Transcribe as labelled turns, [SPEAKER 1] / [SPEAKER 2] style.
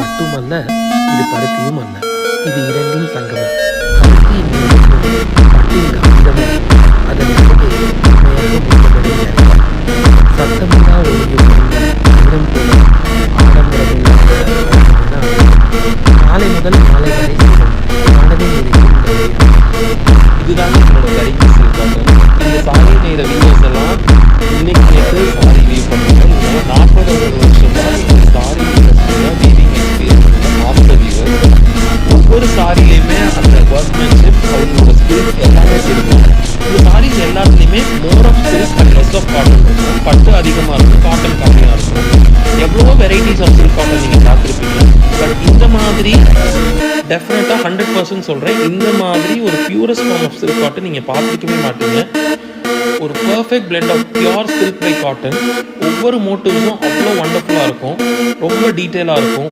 [SPEAKER 1] பட்டும் அல்ல, இது பருத்தியும் அல்ல. இது இரண்டின் சங்கமம். பருத்தியின் நீளமும் பட்டின் காகிதமும் அதன் நடுவே உண்மையாக முத்தமிடுகின்றன. சத்தமில்லா ஒளியும் நேரம் போல ஆடம்பரமில்லாத காலை முதல் மாலை வரை மனதில் இருக்கும் இந்த நேரம்.
[SPEAKER 2] இதுதான் என்னோட கடைக்கு சில்க் காட்டன். இந்த சாரி நெய்கிற வீடியோஸ் எல்லாம் இன்னைக்கு நேற்று சாரி வியூ பண்ணுறேன். 40 வருஷமா இந்த சாரி இண்டஸ்ட்ரியில் வீவிங் எக்ஸ்பீரியன்ஸ் மாஸ்டர் வீவர். ஒவ்வொரு சாரிலையுமே அந்த ஒர்க்மேன்ஷிப், அவங்களோட ஸ்கில் எல்லாமே தெரியும். இந்த சாரீஸ் எல்லாத்துலேயுமே more of silk and less of cotton இருக்கும். பட்டு அதிகமாக இருக்கும், காட்டன் கம்மியாக இருக்கும். எவ்வளவோ வெரைட்டிஸ் ஆஃப் சில்க் காட்டன் நீங்கள் பார்த்துருப்பீங்க. பட் இந்த மாதிரி டெஃபினட்டாக 100% சொல்கிறேன், இந்த மாதிரி ஒரு purest form of silk cotton நீங்கள் பார்த்துருக்கவே மாட்டீங்க. ஒரு perfect blend of pure silk by cotton. ஒவ்வொரு மோட்டிவ்ஸும் அவ்வளோ ஒண்டர்ஃபுல்லாக இருக்கும், ரொம்ப டீட்டெயிலாக இருக்கும்.